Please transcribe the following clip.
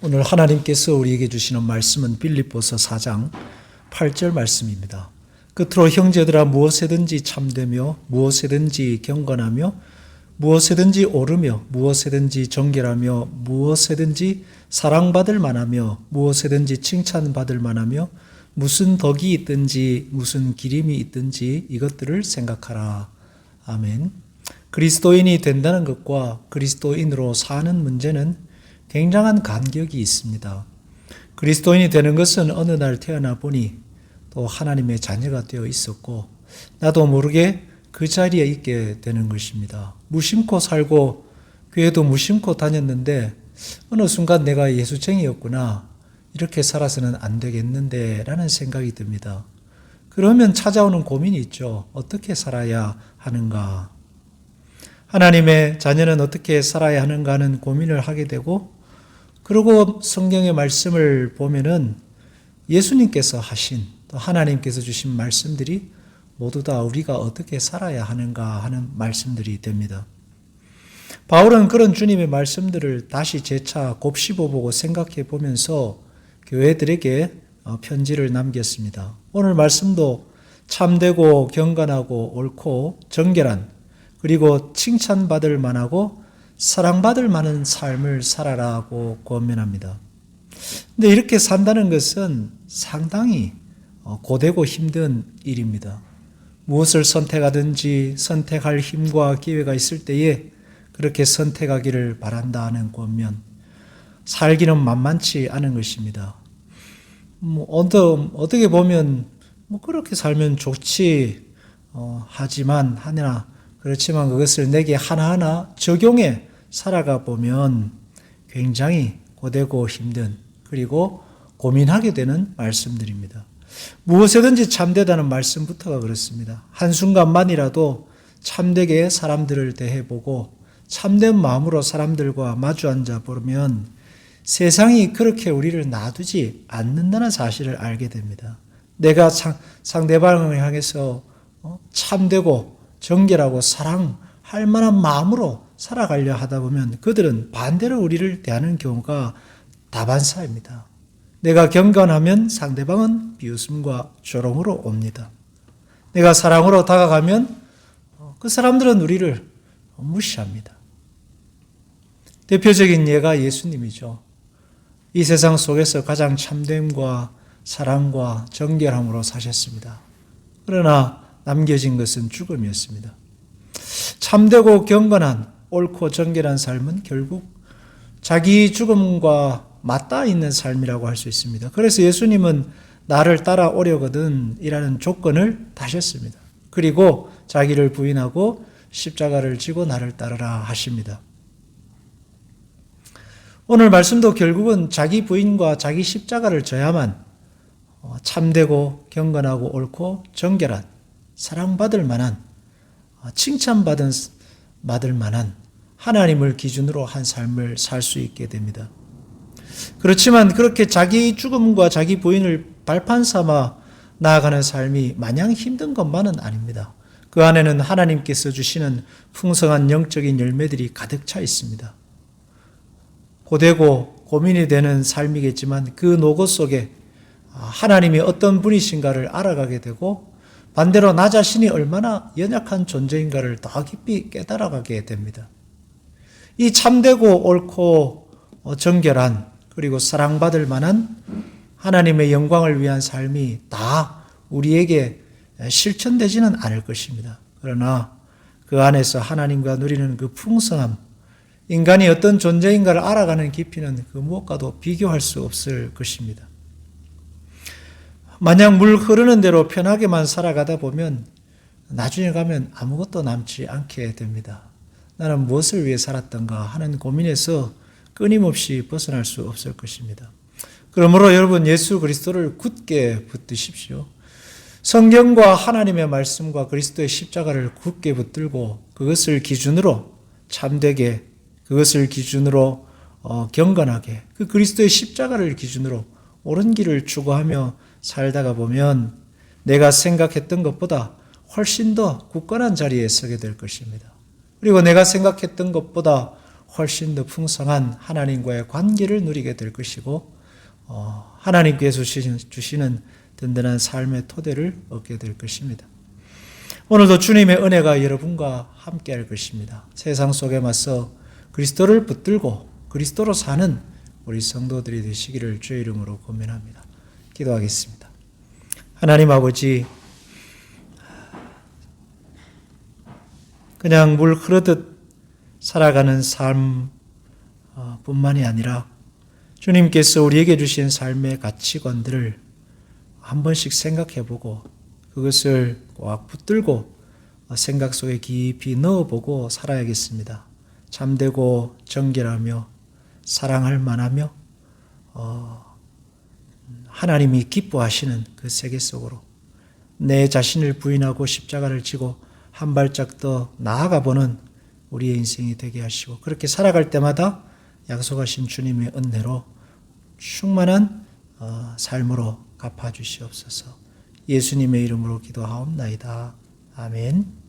오늘 하나님께서 우리에게 주시는 말씀은 빌립보서 4장 8절 말씀입니다. 끝으로 형제들아 무엇에든지 참되며 무엇에든지 경건하며 무엇에든지 오르며 무엇에든지 정결하며 무엇에든지 사랑받을 만하며 무엇에든지 칭찬받을 만하며 무슨 덕이 있든지 무슨 기림이 있든지 이것들을 생각하라. 아멘. 그리스도인이 된다는 것과 그리스도인으로 사는 문제는 굉장한 간격이 있습니다. 그리스도인이 되는 것은 어느 날 태어나 보니 또 하나님의 자녀가 되어 있었고 나도 모르게 그 자리에 있게 되는 것입니다. 무심코 살고 교회도 무심코 다녔는데 어느 순간 내가 예수쟁이였구나, 이렇게 살아서는 안 되겠는데 라는 생각이 듭니다. 그러면 찾아오는 고민이 있죠. 어떻게 살아야 하는가? 하나님의 자녀는 어떻게 살아야 하는가 하는 고민을 하게 되고, 그리고 성경의 말씀을 보면은 예수님께서 하신 또 하나님께서 주신 말씀들이 모두 다 우리가 어떻게 살아야 하는가 하는 말씀들이 됩니다. 바울은 그런 주님의 말씀들을 다시 재차 곱씹어보고 생각해 보면서 교회들에게 편지를 남겼습니다. 오늘 말씀도 참되고 경건하고 옳고 정결한, 그리고 칭찬받을 만하고 사랑받을 만한 삶을 살아라고 권면합니다. 근데 이렇게 산다는 것은 상당히 고되고 힘든 일입니다. 무엇을 선택하든지 선택할 힘과 기회가 있을 때에 그렇게 선택하기를 바란다는 권면. 살기는 만만치 않은 것입니다. 어떻게 보면 그렇게 살면 좋지 하나 그렇지만 그것을 내게 하나하나 적용해 살아가 보면 굉장히 고되고 힘든, 그리고 고민하게 되는 말씀들입니다. 무엇에든지 참되다는 말씀부터가 그렇습니다. 한순간만이라도 참되게 사람들을 대해보고 참된 마음으로 사람들과 마주 앉아 보면 세상이 그렇게 우리를 놔두지 않는다는 사실을 알게 됩니다. 내가 상대방을 향해서 참되고 정결하고 사랑할 만한 마음으로 살아가려 하다 보면 그들은 반대로 우리를 대하는 경우가 다반사입니다. 내가 경건하면 상대방은 비웃음과 조롱으로 옵니다. 내가 사랑으로 다가가면 그 사람들은 우리를 무시합니다. 대표적인 예가 예수님이죠. 이 세상 속에서 가장 참됨과 사랑과 정결함으로 사셨습니다. 그러나 남겨진 것은 죽음이었습니다. 참되고 경건한 옳고 정결한 삶은 결국 자기 죽음과 맞닿아 있는 삶이라고 할 수 있습니다. 그래서 예수님은 나를 따라오려거든 이라는 조건을 다셨습니다. 그리고 자기를 부인하고 십자가를 지고 나를 따르라 하십니다. 오늘 말씀도 결국은 자기 부인과 자기 십자가를 져야만 참되고 경건하고 옳고 정결한, 사랑받을 만한, 칭찬받을 만한 하나님을 기준으로 한 삶을 살 수 있게 됩니다. 그렇지만 그렇게 자기 죽음과 자기 부인을 발판 삼아 나아가는 삶이 마냥 힘든 것만은 아닙니다. 그 안에는 하나님께서 주시는 풍성한 영적인 열매들이 가득 차 있습니다. 고되고 고민이 되는 삶이겠지만 그 노고 속에 하나님이 어떤 분이신가를 알아가게 되고 반대로 나 자신이 얼마나 연약한 존재인가를 더 깊이 깨달아가게 됩니다. 이 참되고 옳고 정결한, 그리고 사랑받을 만한 하나님의 영광을 위한 삶이 다 우리에게 실천되지는 않을 것입니다. 그러나 그 안에서 하나님과 누리는 그 풍성함, 인간이 어떤 존재인가를 알아가는 깊이는 그 무엇과도 비교할 수 없을 것입니다. 만약 물 흐르는 대로 편하게만 살아가다 보면 나중에 가면 아무것도 남지 않게 됩니다. 나는 무엇을 위해 살았던가 하는 고민에서 끊임없이 벗어날 수 없을 것입니다. 그러므로 여러분, 예수 그리스도를 굳게 붙드십시오. 성경과 하나님의 말씀과 그리스도의 십자가를 굳게 붙들고 그것을 기준으로 참되게, 그것을 기준으로 경건하게, 그 그리스도의 십자가를 기준으로 옳은 길을 추구하며 살다가 보면 내가 생각했던 것보다 훨씬 더 굳건한 자리에 서게 될 것입니다. 그리고 내가 생각했던 것보다 훨씬 더 풍성한 하나님과의 관계를 누리게 될 것이고 하나님께서 주시는 든든한 삶의 토대를 얻게 될 것입니다. 오늘도 주님의 은혜가 여러분과 함께 할 것입니다. 세상 속에 맞서 그리스도를 붙들고 그리스도로 사는 우리 성도들이 되시기를 주의 이름으로 고민합니다. 기도하겠습니다. 하나님 아버지, 그냥 물 흐르듯 살아가는 삶 뿐만이 아니라 주님께서 우리에게 주신 삶의 가치관들을 한 번씩 생각해보고 그것을 꽉 붙들고 생각 속에 깊이 넣어보고 살아야겠습니다. 참되고 정결하며 사랑할 만하며 하나님이 기뻐하시는 그 세계 속으로 내 자신을 부인하고 십자가를 지고 한 발짝 더 나아가보는 우리의 인생이 되게 하시고 그렇게 살아갈 때마다 약속하신 주님의 은혜로 충만한 삶으로 갚아주시옵소서. 예수님의 이름으로 기도하옵나이다. 아멘.